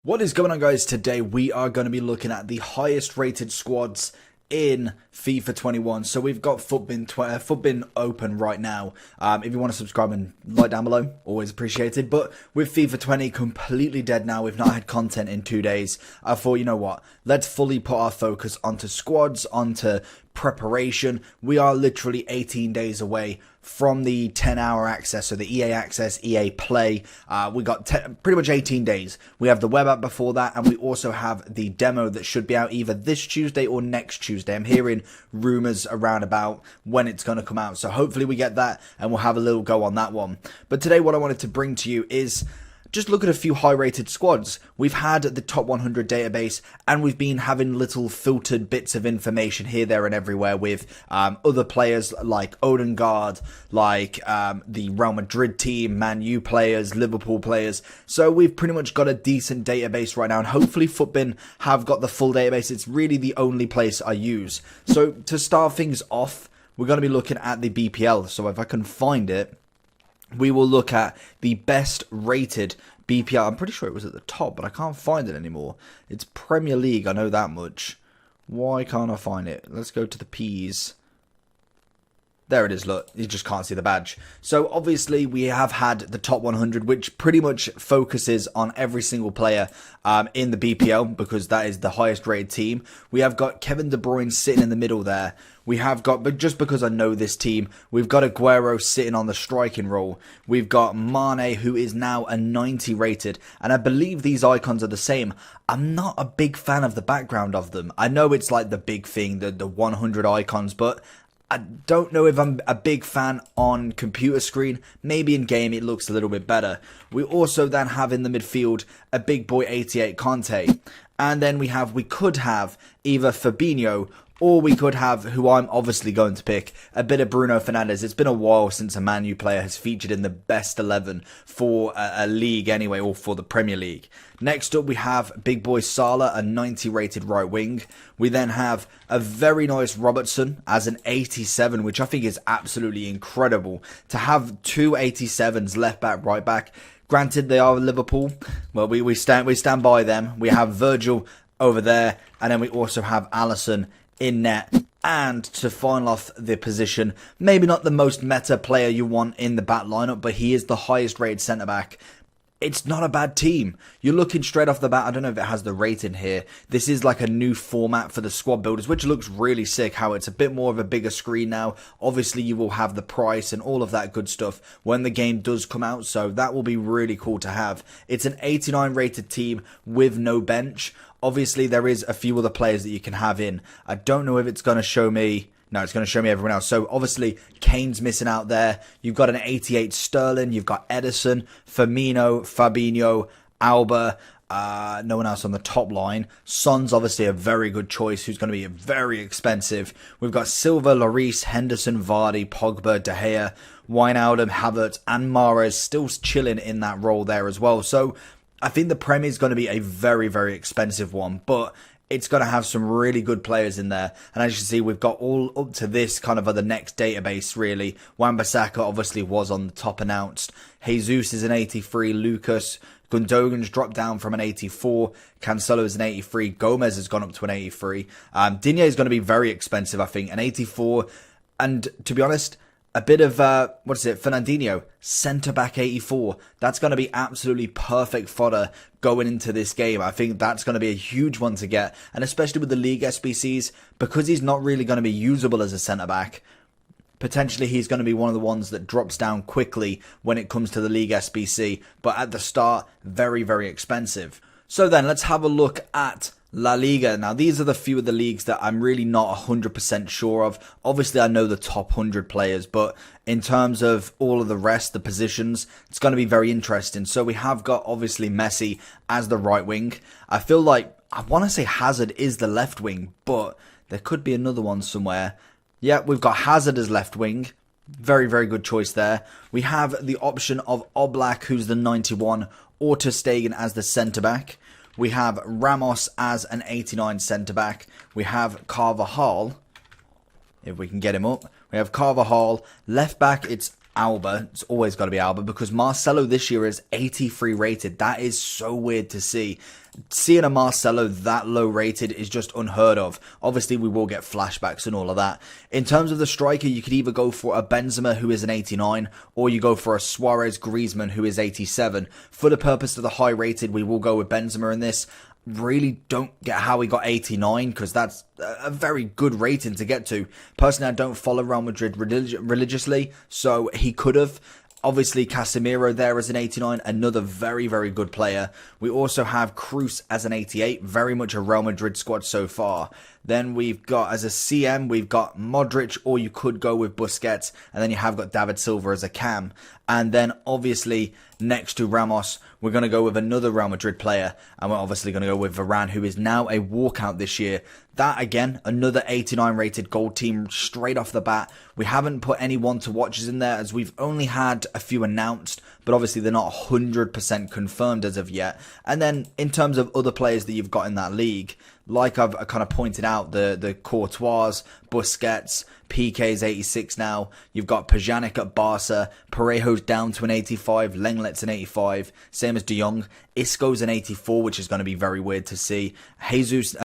What is going on, guys? Today we are going to be looking at the highest rated squads in FIFA 21. So we've got Footbin open right now. If you want to subscribe and like down below, always appreciated. But with FIFA 20 completely dead now, we've not had content in 2 days. I thought, you know what, let's fully put our focus onto squads, onto preparation. We are literally 18 days away from the 10-hour access, so the EA access, EA Play. We got pretty much 18 days. We have the web app before that, and we also have the demo that should be out either this Tuesday or next Tuesday. I'm hearing rumors around about when it's going to come out, so hopefully we get that and we'll have a little go on that one. But today what I wanted to bring to you is just look at a few high-rated squads. We've had the top 100 database, and we've been having little filtered bits of information here, there, and everywhere with other players like Odegaard, like the Real Madrid team, Man U players, Liverpool players. So we've pretty much got a decent database right now, and hopefully Footbin have got the full database. It's really the only place I use. So to start things off, we're going to be looking at the BPL. So if I can find it, we will look at the best rated BPL. I'm pretty sure it was at the top, but I can't find it anymore. It's Premier League, I know that much. Why can't I find it? Let's go to the P's. There it is, look, you just can't see the badge. So obviously we have had the top 100, which pretty much focuses on every single player in the BPL, because that is the highest rated team. We have got Kevin De Bruyne sitting in the middle there. We have got, but just because I know this team, we've got Aguero sitting on the striking role. We've got Mane, who is now a 90 rated, and I believe these icons are the same. I'm not a big fan of the background of them. I know it's like the big thing, the 100 icons, but I don't know if I'm a big fan on computer screen. Maybe in game it looks a little bit better. We also then have in the midfield a big boy 88 Conte. And then we could have either Fabinho, or we could have, who I'm obviously going to pick, a bit of Bruno Fernandes. It's been a while since a Man U player has featured in the best 11 for a league anyway, or for the Premier League. Next up we have big boy Salah, a 90 rated right wing. We then have a very nice Robertson as an 87, which I think is absolutely incredible. To have two 87s left back, right back. Granted, they are Liverpool. Well, we stand by them. We have Virgil over there, and then we also have Alisson in net. And to final off the position, maybe not the most meta player you want in the back lineup, but he is the highest rated centre back. It's not a bad team. You're looking straight off the bat. I don't know if it has the rating here. This is like a new format for the squad builders, which looks really sick, how it's a bit more of a bigger screen now. Obviously, you will have the price and all of that good stuff when the game does come out, so that will be really cool to have. It's an 89 rated team with no bench. Obviously, there is a few other players that you can have in. I don't know if it's going to show me. No, it's going to show me everyone else. So, obviously, Kane's missing out there. You've got an 88 Sterling. You've got Edison, Firmino, Fabinho, Alba. No one else on the top line. Son's obviously a very good choice, who's going to be very expensive. We've got Silva, Lloris, Henderson, Vardy, Pogba, De Gea, Wijnaldum, Havertz, and Mahrez still chilling in that role there as well. So, I think the Premier is going to be a very, very expensive one, but it's going to have some really good players in there. And as you can see, we've got all up to this kind of the next database, really. Wan-Bissaka obviously was on the top announced. Jesus is an 83. Lucas Gundogan's dropped down from an 84. Cancelo is an 83. Gomez has gone up to an 83. Digne is going to be very expensive, I think. An 84. And to be honest, a bit of, Fernandinho, centre-back 84. That's going to be absolutely perfect fodder going into this game. I think that's going to be a huge one to get. And especially with the League SBCs, because he's not really going to be usable as a centre-back, potentially he's going to be one of the ones that drops down quickly when it comes to the League SBC. But at the start, very, very expensive. So then, let's have a look at La Liga. Now, these are the few of the leagues that I'm really not 100% sure of. Obviously, I know the top 100 players, but in terms of all of the rest, the positions, it's going to be very interesting. So we have got, obviously, Messi as the right wing. I feel like, I want to say Hazard is the left wing, but there could be another one somewhere. Yeah, we've got Hazard as left wing. Very, very good choice there. We have the option of Oblak, who's the 91, or Ter Stegen as the centre-back. We have Ramos as an 89 centre-back. We have Carvajal, if we can get him up. We have Carvajal. Left-back, it's Alba. It's always got to be Alba because Marcelo this year is 83 rated. That is so weird to see. Seeing a Marcelo that low rated is just unheard of. Obviously, we will get flashbacks and all of that. In terms of the striker, you could either go for a Benzema, who is an 89, or you go for a Suarez Griezmann, who is 87. For the purpose of the high rated, we will go with Benzema in this. Really don't get how he got 89 because that's a very good rating to get to. Personally, I don't follow Real Madrid religiously, so he could have. Obviously, Casemiro there as an 89, another very, very good player. We also have Cruz as an 88, very much a Real Madrid squad so far. Then we've got, as a CM, we've got Modric, or you could go with Busquets, and then you have got David Silva as a cam. And then, obviously, next to Ramos, we're going to go with another Real Madrid player, and we're obviously going to go with Varane, who is now a walkout this year. That, again, another 89 rated gold team straight off the bat. We haven't put any one to watches in there, as we've only had a few announced, but obviously they're not 100% confirmed as of yet. And then, in terms of other players that you've got in that league, like I've kind of pointed out, the Courtois, Busquets, PK's 86 now. You've got Pjanic at Barca. Parejo's down to an 85. Lenglet's an 85. Same as De Jong. Isco's an 84, which is going to be very weird to see. Jesus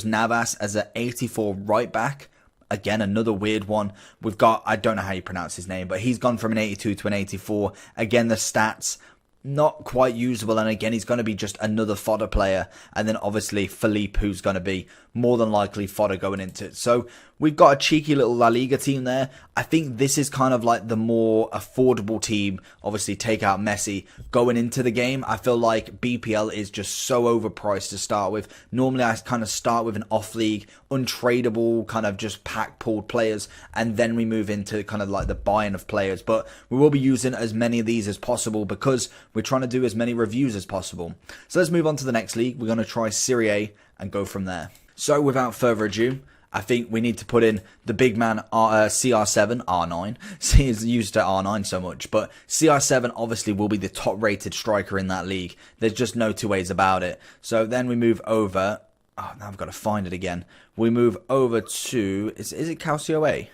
Navas as an 84 right back. Again, another weird one. We've got, I don't know how you pronounce his name, but he's gone from an 82 to an 84. Again, the stats not quite usable, and again, he's going to be just another fodder player. And then obviously Philippe, who's going to be more than likely fodder going into it. So we've got a cheeky little La Liga team there. I think this is kind of like the more affordable team. Obviously, take out Messi going into the game. I feel like BPL is just so overpriced to start with. Normally, I kind of start with an off-league, untradeable, kind of just pack-pulled players, and then we move into kind of like the buying of players. But we will be using as many of these as possible because we're trying to do as many reviews as possible. So let's move on to the next league. We're going to try Serie A and go from there. So without further ado, I think we need to put in the big man CR7, R9. He's used to R9 so much, but CR7 obviously will be the top rated striker in that league. There's just no two ways about it. So then we move over. Oh, now I've got to find it again. We move over to, is it Calcio A?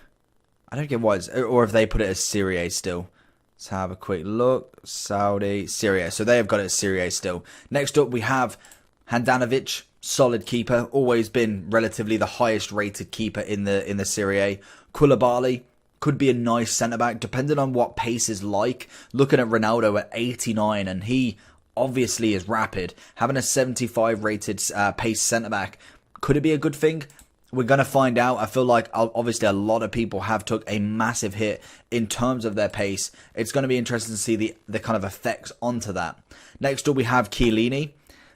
I don't get why it's, or if they put it as Serie A still. Let's have a quick look. Saudi, Serie A. So they have got it as Serie A still. Next up we have Handanovic. Solid keeper, always been relatively the highest rated keeper in the Serie A. Koulibaly could be a nice centre-back, depending on what pace is like. Looking at Ronaldo at 89, and he obviously is rapid. Having a 75 rated pace centre-back, could it be a good thing? We're going to find out. I feel like obviously a lot of people have took a massive hit in terms of their pace. It's going to be interesting to see the kind of effects onto that. Next up we have Chiellini.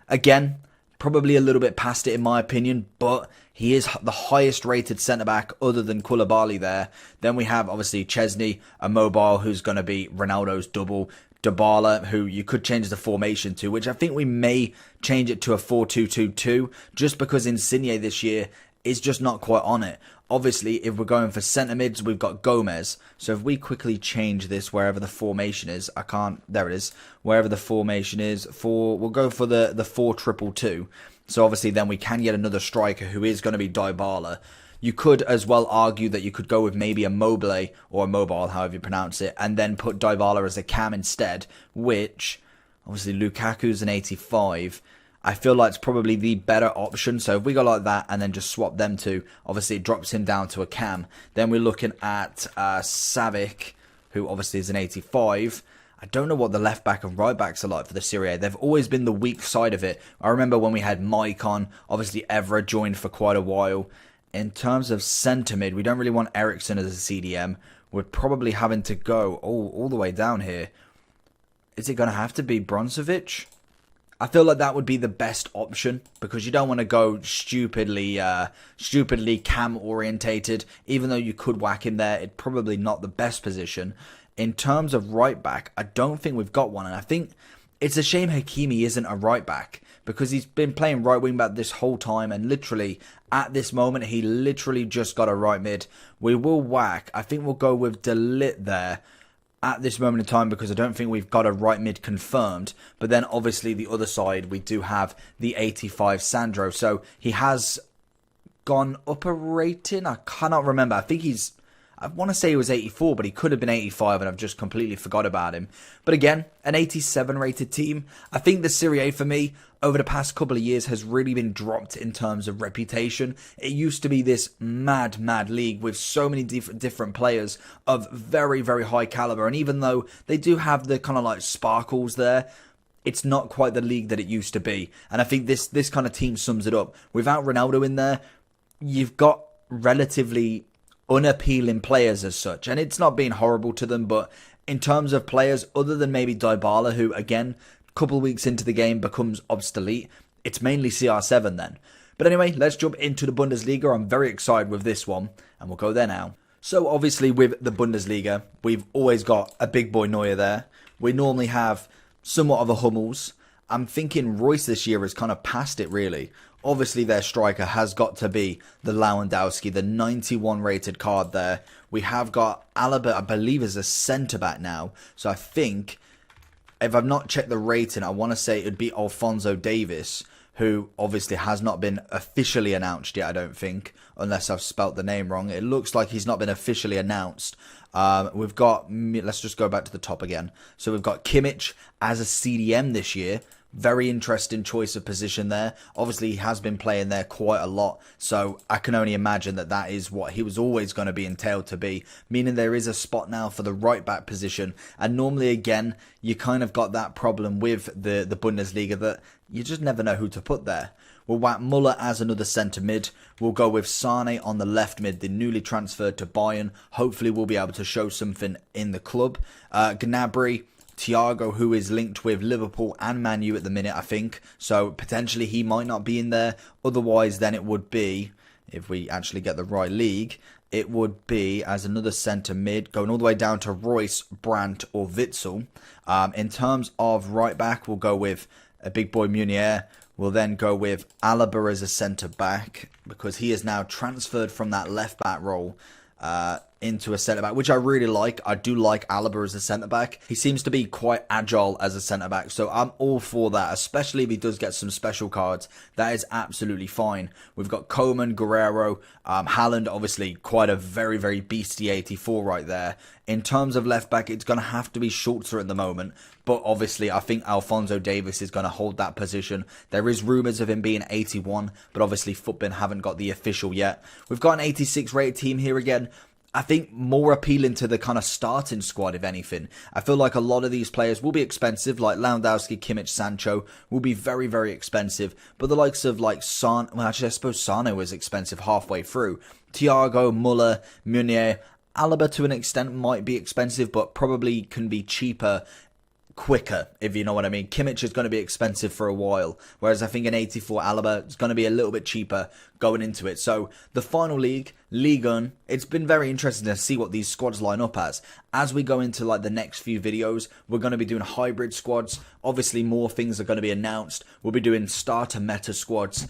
Again, probably a little bit past it in my opinion, but he is the highest rated centre-back other than Koulibaly there. Then we have obviously Chesney, a mobile who's going to be Ronaldo's double. Dybala, who you could change the formation to, which I think we may change it to a 4-2-2-2, just because Insigne this year is just not quite on it. Obviously, if we're going for centre mids, we've got Gomez. So if we quickly change this wherever the formation is, there it is. Wherever the formation is, we'll go for the 4-2-2-2. So obviously then we can get another striker who is going to be Dybala. You could as well argue that you could go with maybe a Mobile, or a Mobile, however you pronounce it, and then put Dybala as a cam instead, which, obviously Lukaku's an 85. I feel like it's probably the better option. So if we go like that and then just swap them two, obviously it drops him down to a cam. Then we're looking at Savic, who obviously is an 85. I don't know what the left back and right backs are like for the Serie A. They've always been the weak side of it. I remember when we had Mike on, obviously Evra joined for quite a while. In terms of centre mid, we don't really want Ericsson as a CDM. We're probably having to go all the way down here. Is it going to have to be Bronzovic? I feel like that would be the best option because you don't want to go stupidly cam orientated. Even though you could whack him there, it's probably not the best position. In terms of right back, I don't think we've got one, and I think it's a shame Hakimi isn't a right back because he's been playing right wing back this whole time, and literally at this moment he literally just got a right mid. We will whack. I think we'll go with De Ligt there at this moment in time because I don't think we've got a right mid confirmed. But then obviously the other side, we do have the 85 Sandro. So he has gone up a rating. I cannot remember. I I want to say he was 84, but he could have been 85 and I've just completely forgot about him. But again, an 87 rated team. I think the Serie A for me over the past couple of years has really been dropped in terms of reputation. It used to be this mad league with so many different players of very, very high caliber. And even though they do have the kind of like sparkles there, it's not quite the league that it used to be. And I think this kind of team sums it up. Without Ronaldo in there, you've got relatively unappealing players as such. And it's not being horrible to them, but in terms of players, other than maybe Dybala, who again, a couple of weeks into the game becomes obsolete, it's mainly CR7 then. But anyway, let's jump into the Bundesliga. I'm very excited with this one, and we'll go there now. So obviously with the Bundesliga, we've always got a big boy Neuer there. We normally have somewhat of a Hummels. I'm thinking Royce this year has kind of passed it really. Obviously their striker has got to be the Lewandowski, the 91 rated card there. We have got Alaba, I believe, as a centre-back now. So I think, if I've not checked the rating, I want to say it would be Alphonso Davies, who obviously has not been officially announced yet, I don't think, unless I've spelt the name wrong. It looks like he's not been officially announced. We've got, let's just go back to the top again. So we've got Kimmich as a CDM this year. Very interesting choice of position there. Obviously, he has been playing there quite a lot, so I can only imagine that that is what he was always going to be entailed to be, meaning there is a spot now for the right-back position. And normally, again, you kind of got that problem with the Bundesliga that you just never know who to put there. We'll whack Muller as another centre mid. We'll go with Sane on the left mid, the newly transferred to Bayern. Hopefully, we'll be able to show something in the club. Gnabry, Thiago, who is linked with Liverpool and Man U at the minute, I think. So potentially he might not be in there. Otherwise, then it would be, if we actually get the right league, it would be as another centre mid, going all the way down to Royce, Brandt or Witsel. In terms of right back, we'll go with a big boy Munier. We'll then go with Alaba as a centre back, because he is now transferred from that left back role into a centre-back, which I really like. I do like Alaba as a centre-back. He seems to be quite agile as a centre-back, so I'm all for that, especially if he does get some special cards. That is absolutely fine. We've got Coman, Guerrero, Haaland, obviously quite a very, very beastie 84 right there. In terms of left-back, it's going to have to be Schulzer at the moment, but obviously I think Alphonso Davies is going to hold that position. There is rumours of him being 81, but obviously Footbin haven't got the official yet. We've got an 86 rated team here again. I think more appealing to the kind of starting squad, if anything. I feel like a lot of these players will be expensive, like Lewandowski, Kimmich, Sancho will be very, very expensive. But the likes of like well, actually I suppose Sane was expensive halfway through. Thiago, Muller, Munier, Alaba to an extent might be expensive, but probably can be cheaper quicker, if you know what I mean. Kimmich is going to be expensive for a while, whereas I think an 84 Alaba is going to be a little bit cheaper going into it. So the final league, Liga, it's been very interesting to see what these squads line up as. As we go into like the next few videos, we're going to be doing hybrid squads. Obviously more things are going to be announced. We'll be doing starter meta squads,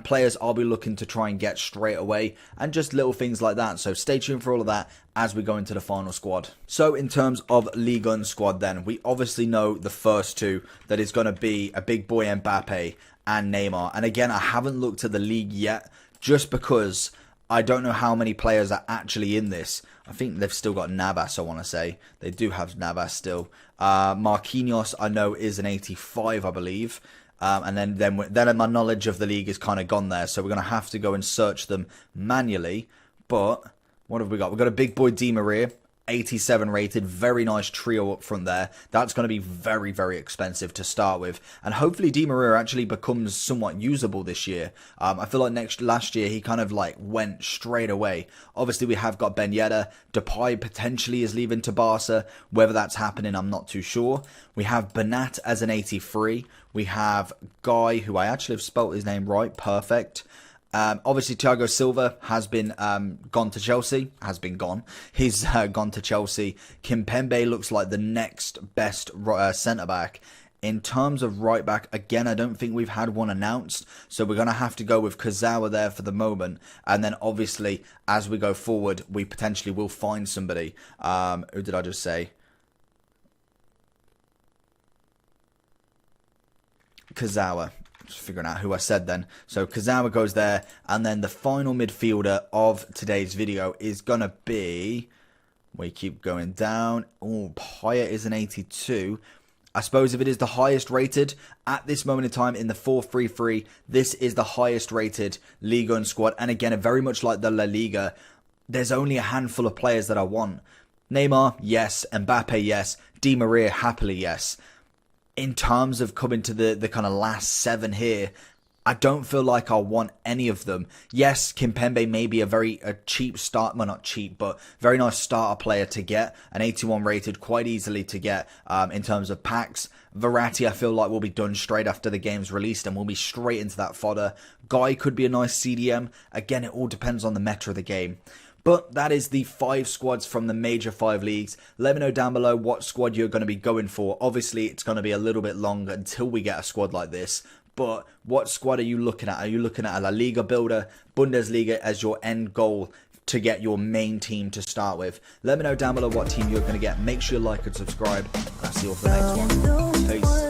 players I'll be looking to try and get straight away, and just little things like that. So stay tuned for all of that as we go into the final squad. So in terms of Liga squad then, we obviously know the first two, that is going to be a big boy Mbappe and Neymar. And again, I haven't looked at the league yet, just because I don't know how many players are actually in this. I think they've still got Navas, I want to say. They do have Navas still. Marquinhos, I know, is an 85, I believe. And then my knowledge of the league is kind of gone there. So we're going to have to go and search them manually. But what have we got? We've got a big boy Di Maria, 87 rated, very nice trio up front there. That's going to be very, very expensive to start with. And hopefully Di Maria actually becomes somewhat usable this year. I feel like last year he kind of like went straight away. Obviously we have got Ben Yedder. Depay potentially is leaving to Barca. Whether that's happening, I'm not too sure. We have Bernat as an 83. We have Guy, who I actually have spelt his name right, perfect. Obviously, Thiago Silva has been gone to Chelsea. He's gone to Chelsea. Kimpembe looks like the next best centre-back. In terms of right-back, again, I don't think we've had one announced. So we're going to have to go with Kazawa there for the moment. And then, obviously, as we go forward, we potentially will find somebody. Who did I just say? Kazawa. just figuring out who I said then. So Kazawa goes there, and then the final midfielder of today's video is going to be... We keep going down. Oh, Paya is an 82. I suppose if it is the highest rated at this moment in time in the 4-3-3, this is the highest rated Liga squad. And again, very much like the La Liga, there's only a handful of players that I want. Neymar, yes. Mbappe, yes. Di Maria, happily, yes. In terms of coming to the kind of last 7 here, I don't feel like I want any of them. Yes, Kimpembe may be a cheap start, well not cheap, but very nice starter player to get. An 81 rated, quite easily to get in terms of packs. Verratti I feel like will be done straight after the game's released and will be straight into that fodder. Guy could be a nice CDM. Again, it all depends on the meta of the game. But that is the 5 squads from the major 5 leagues. Let me know down below what squad you're going to be going for. Obviously, it's going to be a little bit longer until we get a squad like this. But what squad are you looking at? Are you looking at a La Liga builder, Bundesliga as your end goal to get your main team to start with? Let me know down below what team you're going to get. Make sure you like and subscribe. And I'll see you all for the next one. Peace.